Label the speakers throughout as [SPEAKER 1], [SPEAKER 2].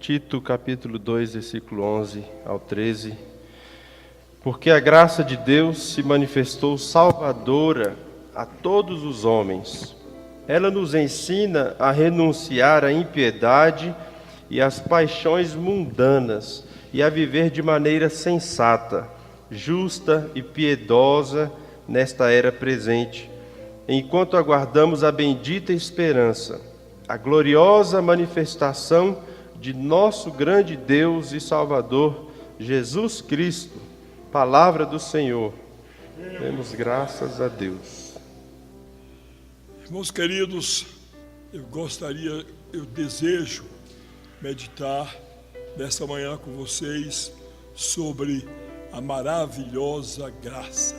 [SPEAKER 1] Tito, capítulo 2, versículo 11 ao 13. Porque a graça de Deus se manifestou salvadora a todos os homens. Ela nos ensina a renunciar à impiedade e às paixões mundanas e a viver de maneira sensata, justa e piedosa nesta era presente, enquanto aguardamos a bendita esperança, a gloriosa manifestação de nosso grande Deus e Salvador, Jesus Cristo. Palavra do Senhor. Demos graças a Deus.
[SPEAKER 2] Irmãos queridos, eu desejo meditar nesta manhã com vocês sobre a maravilhosa graça.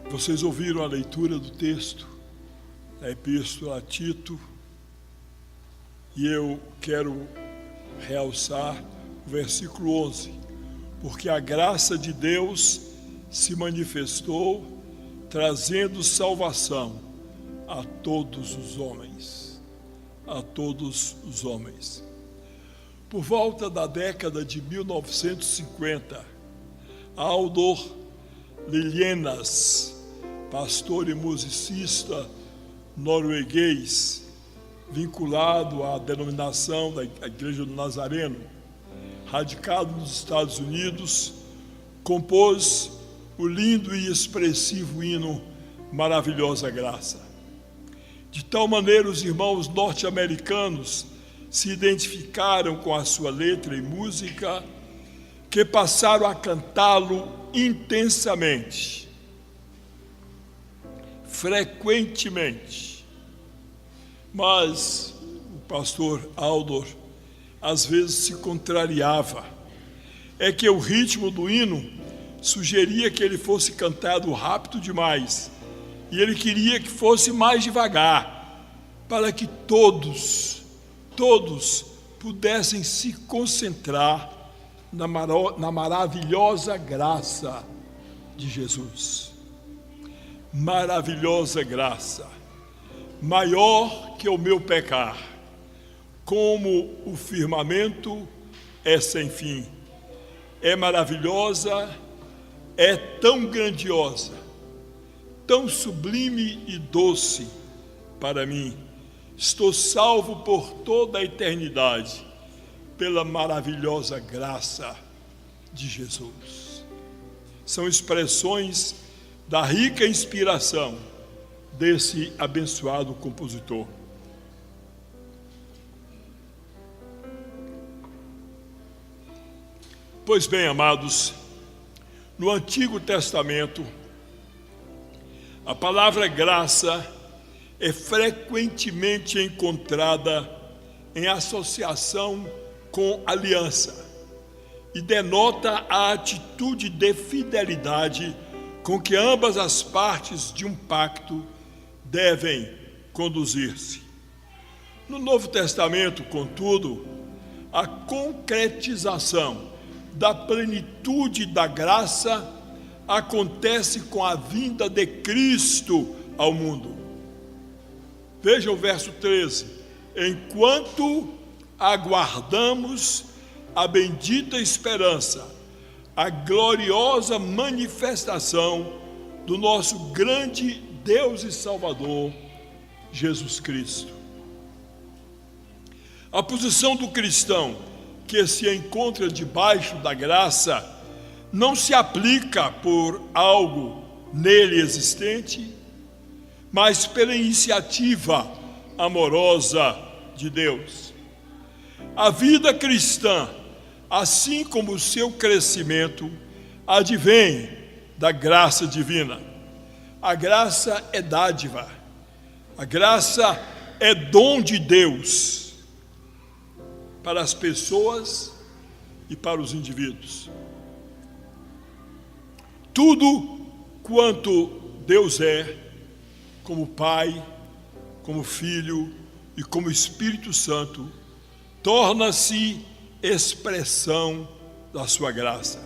[SPEAKER 2] Vocês ouviram a leitura do texto da Epístola a Tito, e eu quero realçar o versículo 11. Porque a graça de Deus se manifestou, trazendo salvação a todos os homens. A todos os homens. Por volta da década de 1950, Aldor Liljenas, pastor e musicista norueguês, vinculado à denominação da Igreja do Nazareno, radicado nos Estados Unidos, compôs o lindo e expressivo hino Maravilhosa Graça. De tal maneira, os irmãos norte-americanos se identificaram com a sua letra e música, que passaram a cantá-lo intensamente, frequentemente. Mas o pastor Aldor às vezes se contrariava. É que o ritmo do hino sugeria que ele fosse cantado rápido demais, e ele queria que fosse mais devagar, para que todos pudessem se concentrar na maravilhosa graça de Jesus. Maravilhosa graça, maior que o meu pecar, como o firmamento é sem fim, é maravilhosa, é tão grandiosa, tão sublime e doce para mim. Estou salvo por toda a eternidade, pela maravilhosa graça de Jesus. São expressões da rica inspiração desse abençoado compositor. Pois bem, amados, no Antigo Testamento, a palavra graça é frequentemente encontrada em associação com aliança e denota a atitude de fidelidade com que ambas as partes de um pacto devem conduzir-se. No Novo Testamento, contudo, a concretização da plenitude da graça acontece com a vinda de Cristo ao mundo. Veja o verso 13. Enquanto aguardamos a bendita esperança, a gloriosa manifestação do nosso grande Deus e Salvador, Jesus Cristo. A posição do cristão que se encontra debaixo da graça não se aplica por algo nele existente, mas pela iniciativa amorosa de Deus. A vida cristã, assim como o seu crescimento, advém da graça divina. A graça é dádiva, a graça é dom de Deus para as pessoas e para os indivíduos. Tudo quanto Deus é, como Pai, como Filho e como Espírito Santo, torna-se expressão da sua graça.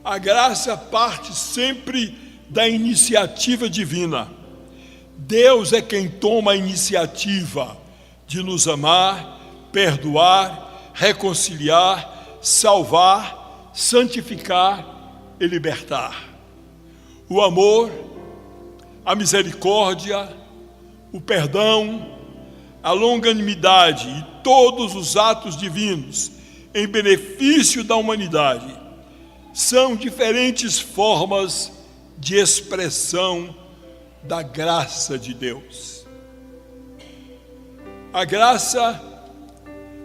[SPEAKER 2] A graça parte sempre da iniciativa divina. Deus é quem toma a iniciativa de nos amar, perdoar, reconciliar, salvar, santificar e libertar. O amor, a misericórdia, o perdão, a longanimidade e todos os atos divinos em benefício da humanidade são diferentes formas de expressão da graça de Deus. A graça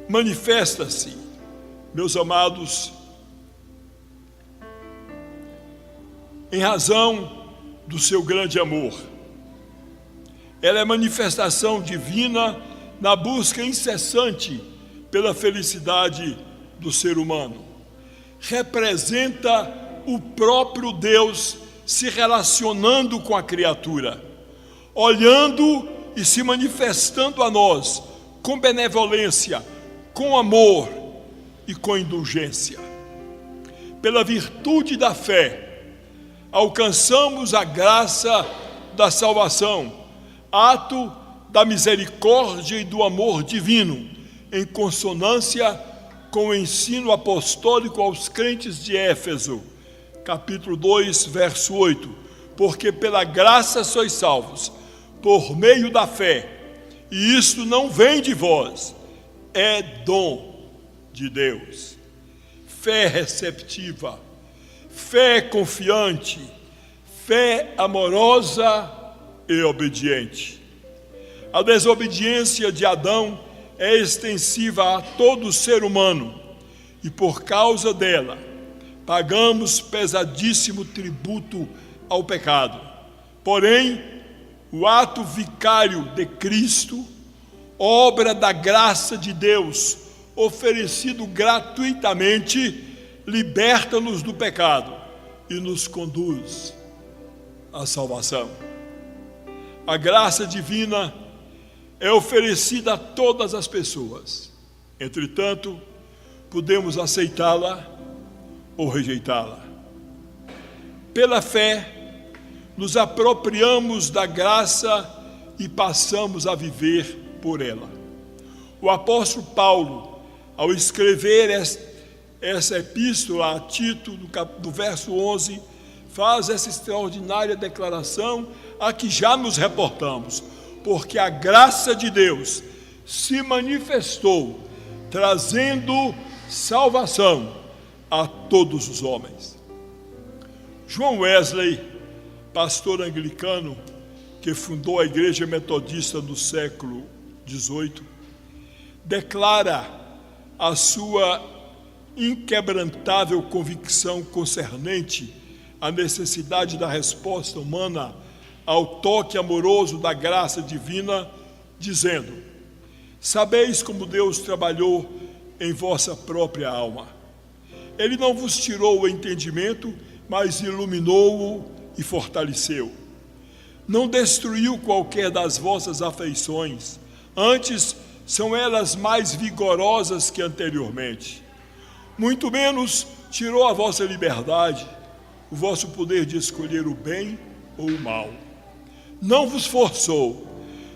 [SPEAKER 2] manifesta-se, meus amados, em razão do seu grande amor. Ela é manifestação divina na busca incessante pela felicidade do ser humano. Representa o próprio Deus se relacionando com a criatura, olhando e se manifestando a nós com benevolência, com amor e com indulgência. Pela virtude da fé, alcançamos a graça da salvação, ato da misericórdia e do amor divino, em consonância com o ensino apostólico aos crentes de Éfeso, capítulo 2, verso 8, porque pela graça sois salvos, por meio da fé, e isto não vem de vós, é dom de Deus. Fé receptiva, fé confiante, fé amorosa e obediente. A desobediência de Adão é extensiva a todo ser humano, e por causa dela, pagamos pesadíssimo tributo ao pecado. Porém, o ato vicário de Cristo, obra da graça de Deus, oferecido gratuitamente, liberta-nos do pecado e nos conduz à salvação. A graça divina é oferecida a todas as pessoas. Entretanto, podemos aceitá-la ou rejeitá-la. Pela fé, nos apropriamos da graça e passamos a viver por ela. O apóstolo Paulo, ao escrever essa epístola a Tito, do verso 11, faz essa extraordinária declaração a que já nos reportamos, porque a graça de Deus se manifestou, trazendo salvação a todos os homens. João Wesley, pastor anglicano, que fundou a Igreja Metodista no século XVIII, declara a sua inquebrantável convicção concernente à necessidade da resposta humana ao toque amoroso da graça divina, dizendo: sabeis como Deus trabalhou em vossa própria alma. Ele não vos tirou o entendimento, mas iluminou-o e fortaleceu. Não destruiu qualquer das vossas afeições, antes são elas mais vigorosas que anteriormente. Muito menos tirou a vossa liberdade, o vosso poder de escolher o bem ou o mal. Não vos forçou,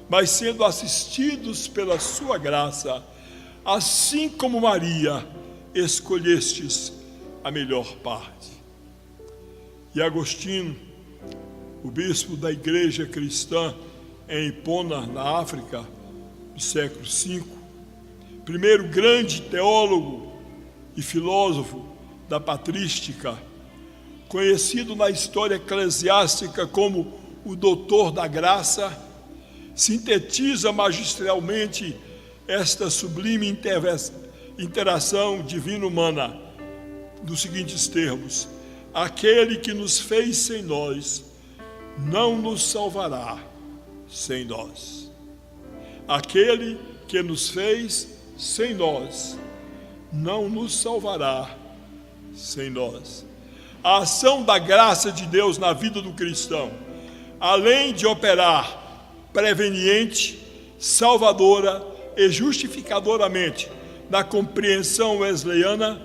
[SPEAKER 2] mas sendo assistidos pela sua graça, assim como Maria, escolhestes a melhor parte. E Agostinho, o bispo da igreja cristã em Hipona, na África, no século V, primeiro grande teólogo e filósofo da patrística, conhecido na história eclesiástica como o doutor da graça, sintetiza magistralmente esta sublime interação divino-humana nos seguintes termos: aquele que nos fez sem nós, não nos salvará sem nós. Aquele que nos fez sem nós, não nos salvará sem nós. A ação da graça de Deus na vida do cristão, além de operar preveniente, salvadora e justificadoramente na compreensão wesleyana,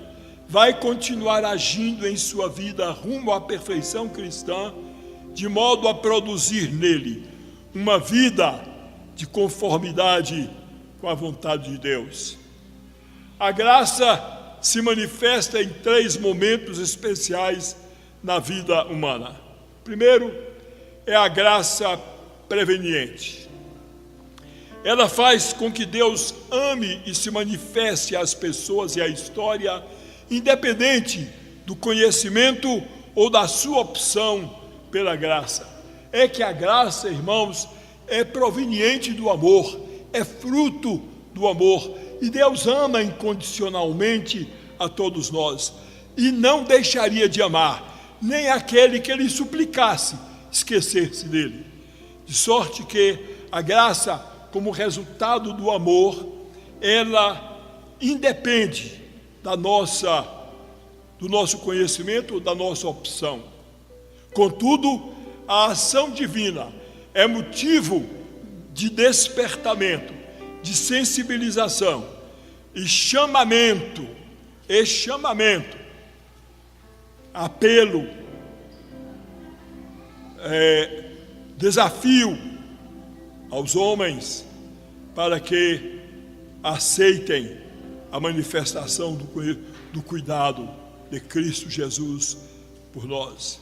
[SPEAKER 2] vai continuar agindo em sua vida rumo à perfeição cristã, de modo a produzir nele uma vida de conformidade com a vontade de Deus. A graça se manifesta em 3 momentos especiais na vida humana. Primeiro, é a graça preveniente. Ela faz com que Deus ame e se manifeste às pessoas e à história, independente do conhecimento ou da sua opção pela graça. É que a graça, irmãos, é proveniente do amor, é fruto do amor. E Deus ama incondicionalmente a todos nós. E não deixaria de amar nem aquele que lhe suplicasse esquecer-se dele. De sorte que a graça, como resultado do amor, ela independe do nosso conhecimento, da nossa opção. Contudo, a ação divina é motivo de despertamento, de sensibilização e chamamento, apelo, desafio aos homens para que aceitem a manifestação do cuidado de Cristo Jesus por nós.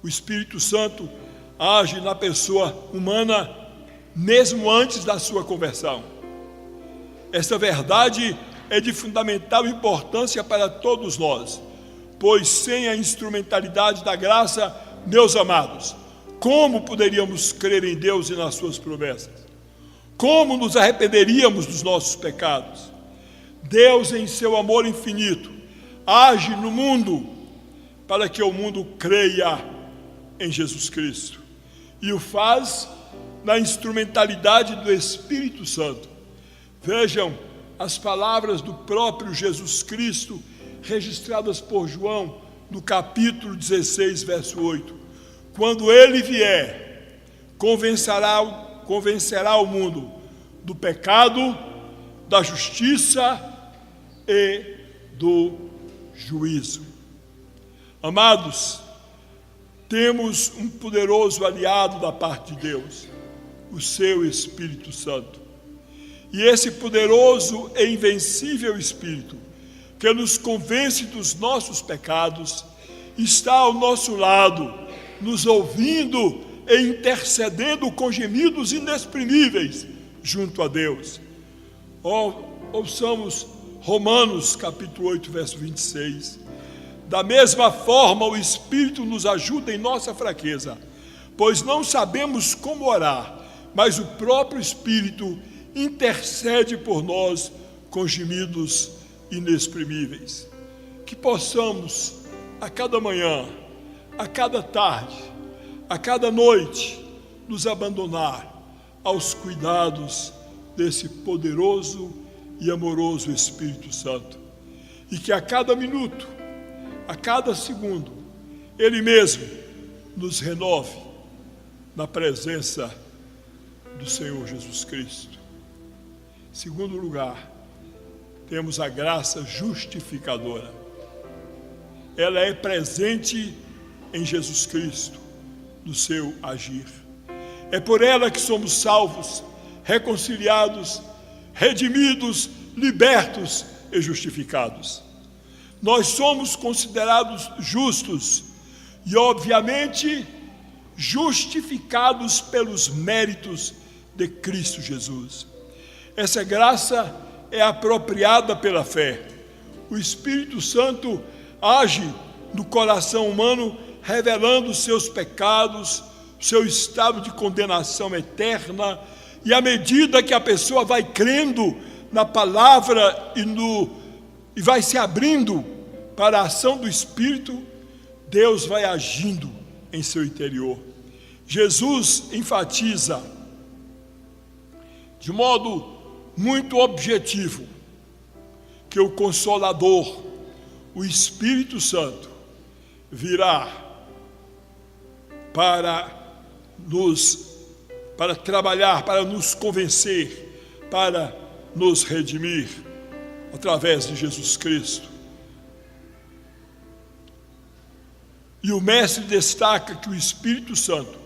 [SPEAKER 2] O Espírito Santo age na pessoa humana mesmo antes da sua conversão. Esta verdade é de fundamental importância para todos nós, pois sem a instrumentalidade da graça, meus amados, como poderíamos crer em Deus e nas suas promessas? Como nos arrependeríamos dos nossos pecados? Deus, em seu amor infinito, age no mundo para que o mundo creia em Jesus Cristo, e o faz na instrumentalidade do Espírito Santo. Vejam as palavras do próprio Jesus Cristo, registradas por João, no capítulo 16, verso 8. Quando ele vier, convencerá o mundo do pecado, da justiça e do juízo. Amados, temos um poderoso aliado da parte de Deus, o seu Espírito Santo. E esse poderoso e invencível Espírito, que nos convence dos nossos pecados, está ao nosso lado, nos ouvindo e intercedendo com gemidos inexprimíveis junto a Deus. Ouçamos Romanos capítulo 8, verso 26. Da mesma forma, o Espírito nos ajuda em nossa fraqueza, pois não sabemos como orar, mas o próprio Espírito intercede por nós com gemidos inexprimíveis. Que possamos, a cada manhã, a cada tarde, a cada noite, nos abandonar aos cuidados desse poderoso e amoroso Espírito Santo. E que a cada minuto, a cada segundo, Ele mesmo nos renove na presença do Senhor Jesus Cristo. Em segundo lugar, temos a graça justificadora. Ela é presente em Jesus Cristo, no seu agir. É por ela que somos salvos, reconciliados, redimidos, libertos e justificados. Nós somos considerados justos e, obviamente, justificados pelos méritos de Cristo Jesus. Essa graça é apropriada pela fé. O Espírito Santo age no coração humano, revelando os seus pecados, seu estado de condenação eterna, e à medida que a pessoa vai crendo na palavra e vai se abrindo para a ação do Espírito, Deus vai agindo em seu interior. Jesus enfatiza de modo muito objetivo que o Consolador, o Espírito Santo, virá para trabalhar, para nos convencer, para nos redimir através de Jesus Cristo. E o mestre destaca que o Espírito Santo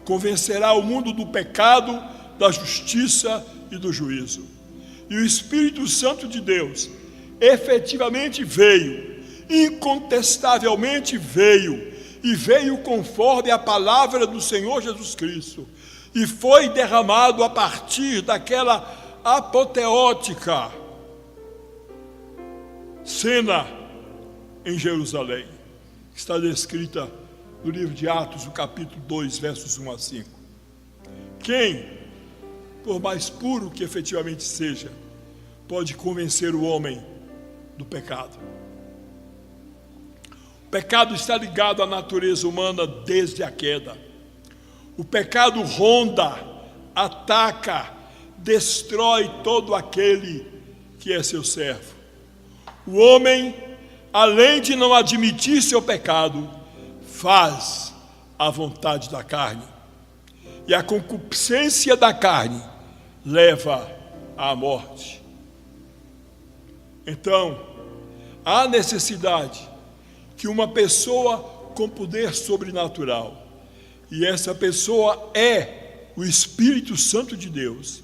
[SPEAKER 2] convencerá o mundo do pecado, da justiça e do juízo. E o Espírito Santo de Deus efetivamente veio, incontestavelmente veio, e veio conforme a palavra do Senhor Jesus Cristo, e foi derramado a partir daquela apoteótica cena em Jerusalém, que está descrita no livro de Atos, no capítulo 2, versos 1 a 5. Quem, por mais puro que efetivamente seja, pode convencer o homem do pecado? O pecado está ligado à natureza humana desde a queda. O pecado ronda, ataca, destrói todo aquele que é seu servo. O homem, além de não admitir seu pecado, faz a vontade da carne. E a concupiscência da carne leva à morte. Então, há necessidade que uma pessoa com poder sobrenatural, e essa pessoa é o Espírito Santo de Deus,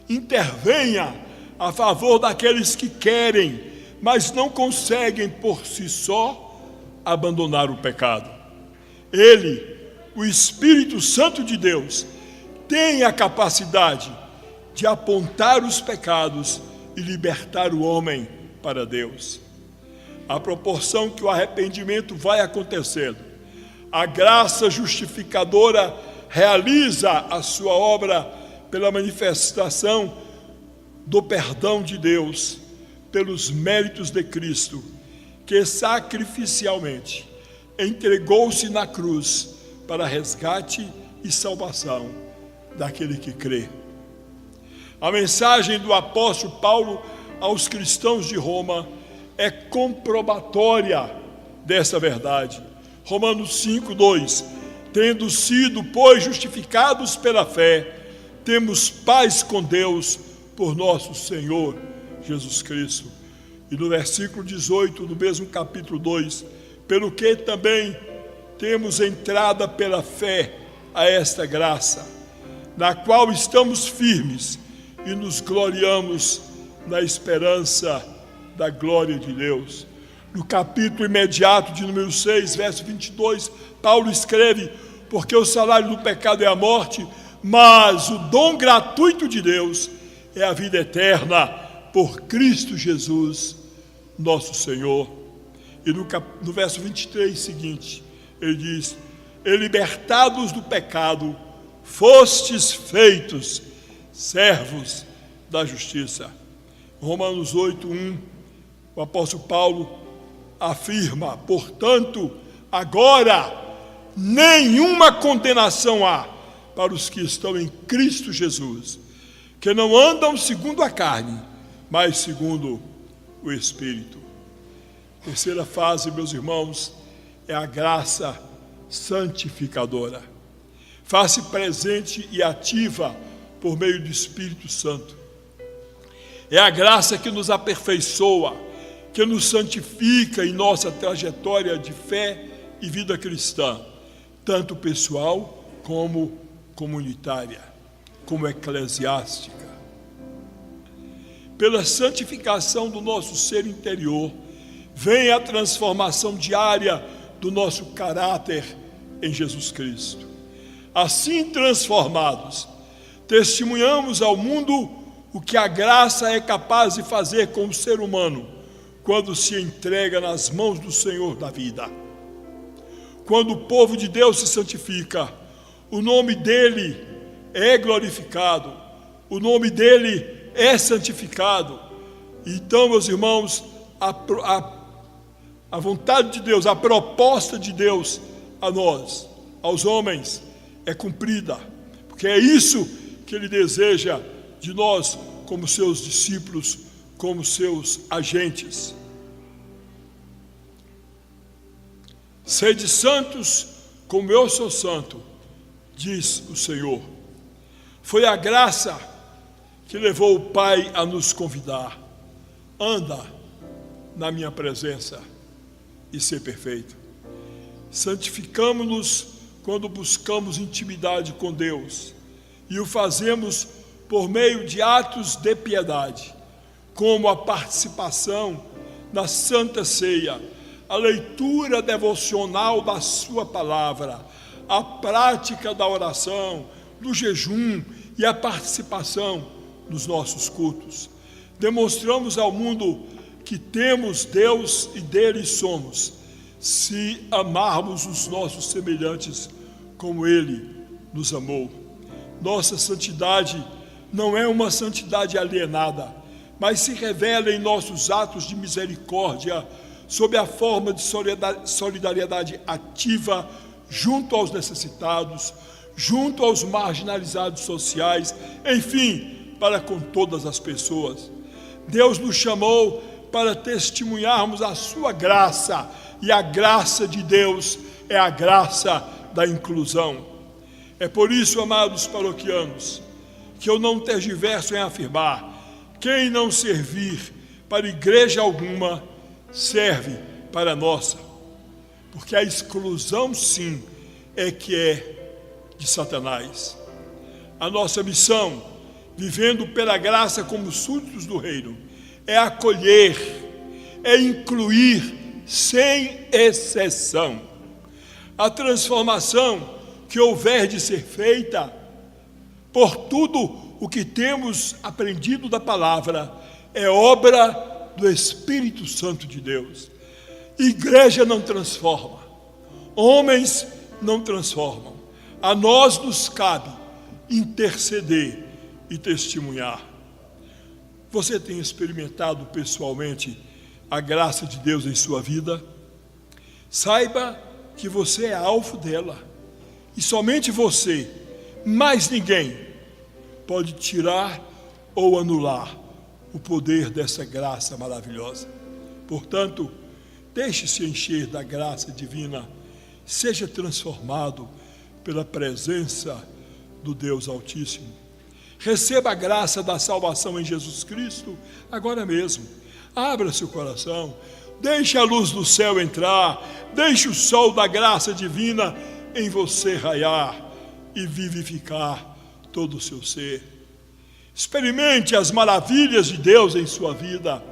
[SPEAKER 2] intervenha a favor daqueles que querem, mas não conseguem por si só abandonar o pecado. Ele, o Espírito Santo de Deus, tem a capacidade de apontar os pecados e libertar o homem para Deus. À proporção que o arrependimento vai acontecendo, a graça justificadora realiza a sua obra pela manifestação do perdão de Deus, pelos méritos de Cristo, que sacrificialmente entregou-se na cruz para resgate e salvação daquele que crê. A mensagem do apóstolo Paulo aos cristãos de Roma é comprobatória dessa verdade. Romanos 5:2: tendo sido, pois, justificados pela fé, temos paz com Deus por nosso Senhor Jesus Cristo. E no versículo 18 do mesmo capítulo 2: pelo que também temos entrada pela fé a esta graça, na qual estamos firmes e nos gloriamos na esperança da glória de Deus. No capítulo imediato de número 6, verso 22, Paulo escreve: porque o salário do pecado é a morte, mas o dom gratuito de Deus é a vida eterna por Cristo Jesus, nosso Senhor. E no verso 23 seguinte, ele diz: e libertados do pecado, fostes feitos servos da justiça. Romanos 8:1, o apóstolo Paulo afirma: portanto, agora nenhuma condenação há para os que estão em Cristo Jesus, que não andam segundo a carne, mas segundo o Espírito. Terceira fase, meus irmãos, é a graça santificadora. Faz-se presente e ativa por meio do Espírito Santo. É a graça que nos aperfeiçoa, que nos santifica em nossa trajetória de fé e vida cristã, tanto pessoal como comunitária, como eclesiástica. Pela santificação do nosso ser interior, vem a transformação diária do nosso caráter em Jesus Cristo. Assim transformados, testemunhamos ao mundo o que a graça é capaz de fazer com o ser humano quando se entrega nas mãos do Senhor da vida. Quando o povo de Deus se santifica, o nome dele é glorificado, o nome dele é santificado. Então, meus irmãos, a vontade de Deus, a proposta de Deus a nós, aos homens, é cumprida, porque é isso que ele deseja de nós como seus discípulos, como seus agentes. Sede santos como eu sou santo, diz o Senhor. Foi a graça que levou o Pai a nos convidar: anda na minha presença e ser perfeito. Santificamo-nos quando buscamos intimidade com Deus, e o fazemos por meio de atos de piedade, como a participação na Santa Ceia, a leitura devocional da sua palavra, a prática da oração, do jejum e a participação nos nossos cultos. Demonstramos ao mundo que temos Deus e dele somos, se amarmos os nossos semelhantes como Ele nos amou. Nossa santidade não é uma santidade alienada, mas se revela em nossos atos de misericórdia, sob a forma de solidariedade ativa junto aos necessitados, junto aos marginalizados sociais, enfim, para com todas as pessoas. Deus nos chamou para testemunharmos a sua graça, e a graça de Deus é a graça da inclusão. É por isso, amados paroquianos, que eu não tergiverso em afirmar: quem não servir para igreja alguma, serve para a nossa. Porque a exclusão, sim, é que é de Satanás. A nossa missão, vivendo pela graça como súditos do reino, é acolher, é incluir sem exceção. A transformação que houver de ser feita por tudo o que temos aprendido da palavra é obra do Espírito Santo de Deus. Igreja não transforma, homens não transformam. A nós nos cabe interceder e testemunhar. Você tem experimentado pessoalmente a graça de Deus em sua vida? Saiba que você é alvo dela, e somente você, mais ninguém, pode tirar ou anular o poder dessa graça maravilhosa. Portanto, deixe-se encher da graça divina, seja transformado pela presença do Deus Altíssimo. Receba a graça da salvação em Jesus Cristo agora mesmo. Abra seu coração, deixe a luz do céu entrar, deixe o sol da graça divina em você raiar e vivificar todo o seu ser. Experimente as maravilhas de Deus em sua vida.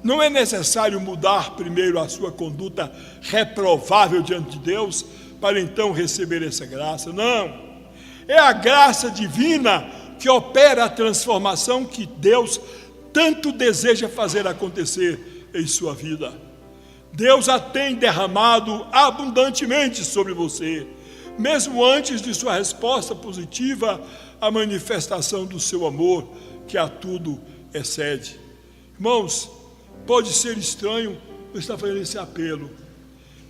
[SPEAKER 2] Não é necessário mudar primeiro a sua conduta reprovável diante de Deus para então receber essa graça. Não, é a graça divina que opera a transformação que Deus tanto deseja fazer acontecer em sua vida. Deus a tem derramado abundantemente sobre você, mesmo antes de sua resposta positiva à manifestação do seu amor, que a tudo excede. Irmãos, pode ser estranho eu estar fazendo esse apelo,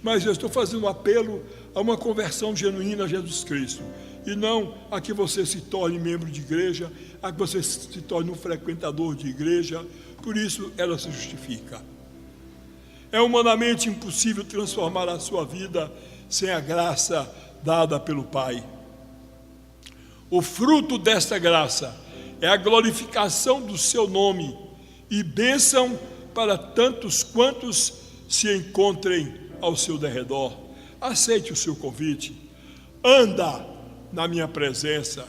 [SPEAKER 2] mas eu estou fazendo um apelo a uma conversão genuína a Jesus Cristo, e não a que você se torne membro de igreja, a que você se torne um frequentador de igreja. Por isso ela se justifica. É humanamente impossível transformar a sua vida sem a graça dada pelo Pai. O fruto desta graça é a glorificação do seu nome e bênção para tantos quantos se encontrem ao seu derredor. Aceite o seu convite. Anda na minha presença.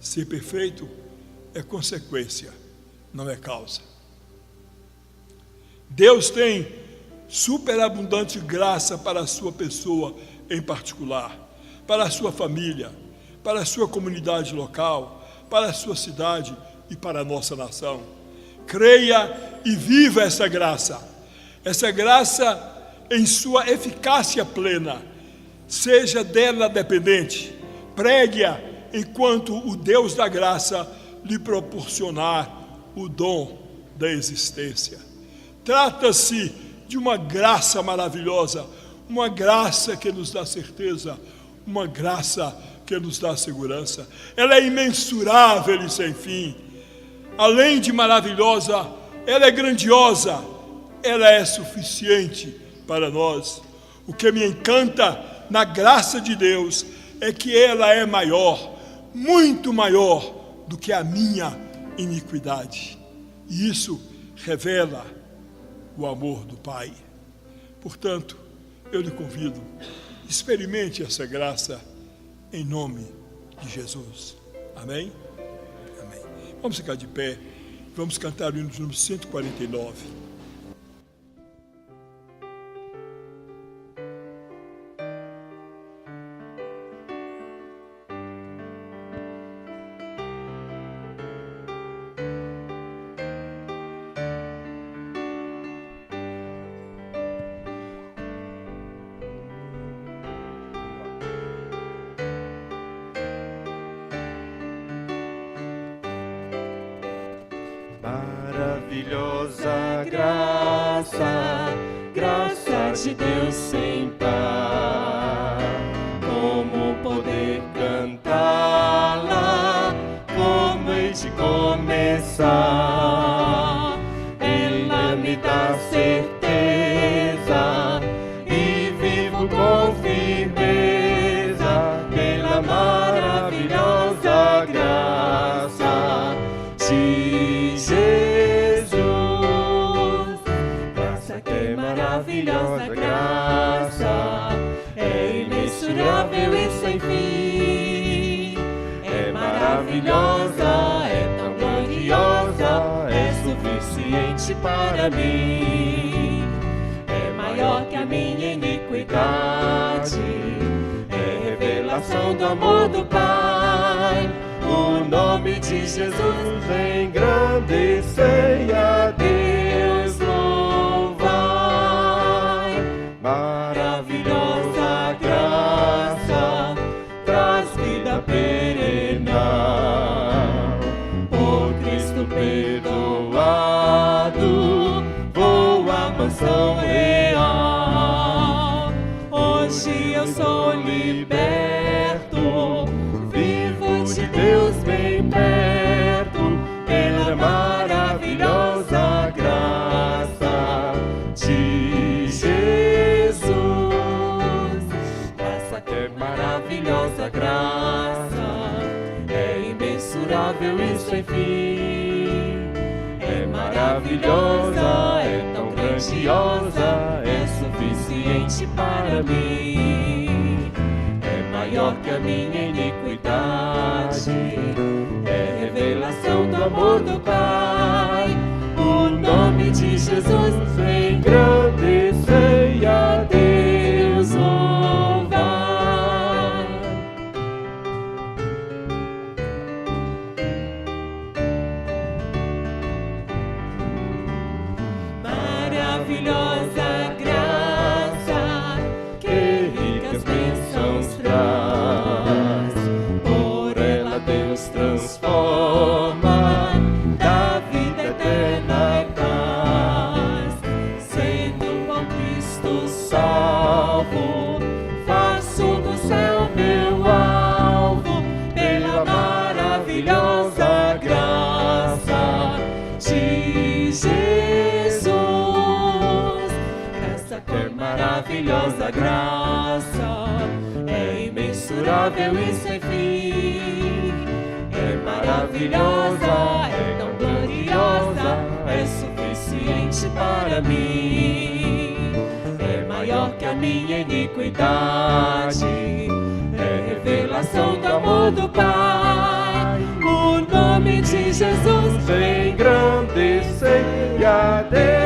[SPEAKER 2] Ser perfeito é consequência, não é causa. Deus tem superabundante graça para a sua pessoa em particular, para a sua família, para a sua comunidade local, para a sua cidade e para a nossa nação. Creia e viva essa graça em sua eficácia plena. Seja dela dependente, pregue-a enquanto o Deus da graça lhe proporcionar o dom da existência. Trata-se de uma graça maravilhosa, uma graça que nos dá certeza, uma graça que nos dá segurança. Ela é imensurável e sem fim. Além de maravilhosa, ela é grandiosa, ela é suficiente para nós. O que me encanta na graça de Deus é que ela é maior, muito maior do que a minha iniquidade. E isso revela o amor do Pai. Portanto, eu lhe convido, experimente essa graça em nome de Jesus. Amém? Amém. Vamos ficar de pé, vamos cantar o hino de número 149.
[SPEAKER 1] graça, graça de Deus sem par. Como poder cantá-la, como hei de começar? Ela me dá certeza e vivo com firmeza pela maravilhosa graça de Jesus. Graça que é maravilhosa graça, é imensurável e sem fim. É maravilhosa, é tão gloriosa, é suficiente para mim. É maior que a minha iniquidade, é revelação do amor do Pai. O nome de Jesus engrandecei, a Deus louvai. Maravilhosa graça traz vida perena. Por Cristo perdoado, vou à mansão real. Hoje eu sou liberto, vivo de Deus bem perto, pela maravilhosa graça de Jesus. Graça que é maravilhosa graça, é imensurável e sem fim. É maravilhosa, é tão grandiosa, é suficiente para mim. É maior que a minha iniquidade, é revelação do amor do Pai. O nome de Jesus engrandecei, a Deus louvai. Maravilhosa graça, que ricas bênçãos traz. Por ela Deus transforma, dá vida eterna e paz. Sendo com Cristo salvo, faço do céu meu alvo, pela maravilhosa graça de Jesus. Graça que é maravilhosa graça, é imensurável e sem fim. É maravilhosa, é tão gloriosa, é suficiente para mim. É maior que a minha iniquidade, é revelação do amor do Pai. O nome de Jesus engrandecei, a Deus